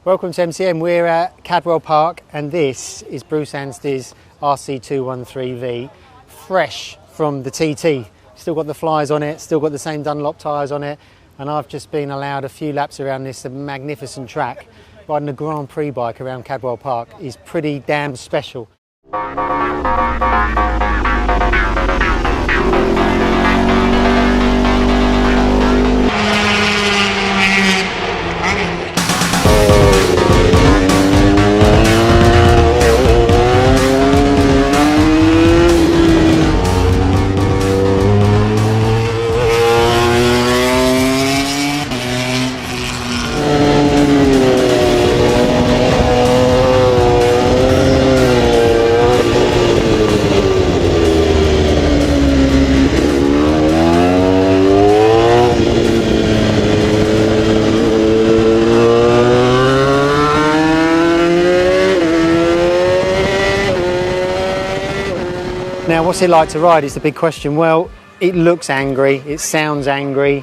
Welcome to MCM. We're at Cadwell Park and this is Bruce Anstey's RC213V, fresh from the TT. Still got the flies on it, still got the same Dunlop tyres on it, and I've just been allowed a few laps around this magnificent track. Riding a Grand Prix bike around Cadwell Park is pretty damn special. Now, what's it like to ride is the big question. Well, it looks angry, it sounds angry.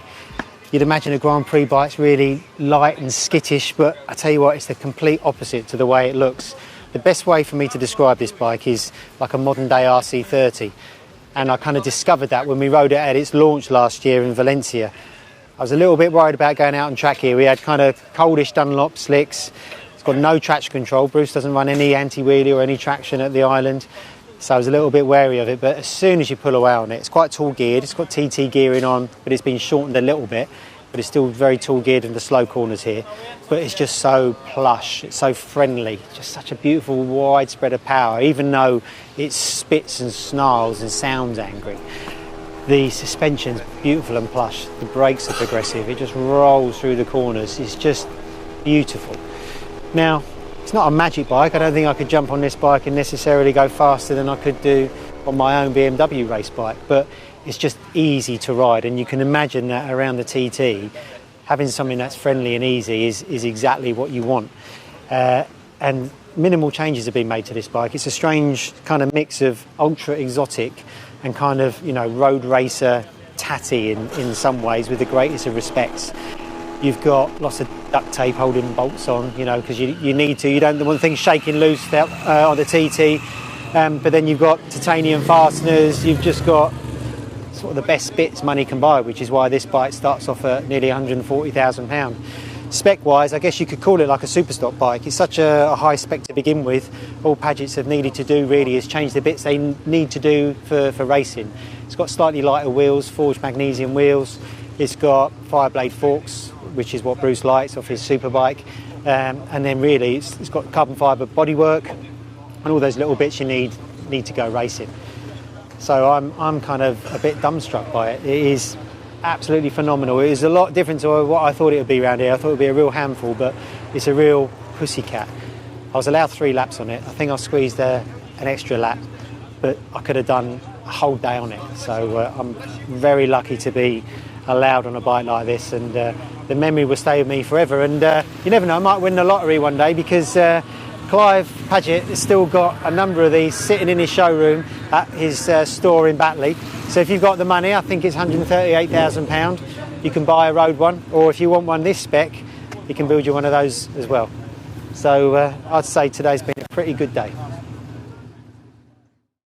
You'd imagine a Grand Prix bike's really light and skittish, but I tell you what, it's the complete opposite to the way it looks. The best way for me to describe this bike is like a modern day RC30. And I kind of discovered that when we rode it at its launch last year in Valencia. I was a little bit worried about going out on track here. We had kind of coldish Dunlop slicks. It's got no traction control. Bruce doesn't run any anti-wheelie or any traction at the island. So I was a little bit wary of it, but as soon as you pull away on it, it's quite tall geared. It's got TT gearing on, but it's been shortened a little bit, but it's still very tall geared in the slow corners here. But it's just so plush, it's so friendly, just such a beautiful wide spread of power, even though it spits and snarls and sounds angry. The suspension's beautiful and plush, the brakes are progressive, it just rolls through the corners, it's just beautiful. Now, it's not a magic bike. I don't think I could jump on this bike and necessarily go faster than I could do on my own BMW race bike, but it's just easy to ride, and you can imagine that around the TT, having something that's friendly and easy is exactly what you want. And minimal changes have been made to this bike. It's a strange kind of mix of ultra exotic and kind of, you know, road racer tatty in some ways, with the greatest of respects. You've got lots of duct tape holding bolts on, you know, because you need to. You don't want things shaking loose on the TT. But then you've got titanium fasteners. You've just got sort of the best bits money can buy, which is why this bike starts off at nearly £140,000. Spec-wise, I guess you could call it like a super stock bike. It's such a high spec to begin with. All Padgetts have needed to do really is change the bits they need to do for racing. It's got slightly lighter wheels, forged magnesium wheels. It's got Fireblade forks, which is what Bruce likes off his superbike, and then really it's got carbon fibre bodywork and all those little bits you need to go racing. So I'm kind of a bit dumbstruck by it. It is absolutely phenomenal. It is a lot different to what I thought it would be around here. I thought it would be a real handful, but it's a real pussycat. I was allowed 3 laps on it. I think I squeezed an extra lap, but I could have done a whole day on it. So I'm very lucky to be allowed on a bike like this, and the memory will stay with me forever. And you never know, I might win the lottery one day, because Clive Padgett has still got a number of these sitting in his showroom at his store in Batley. So if you've got the money, I think it's £138,000, you can buy a road one, or if you want one this spec, you can build you one of those as well. So I'd say today's been a pretty good day.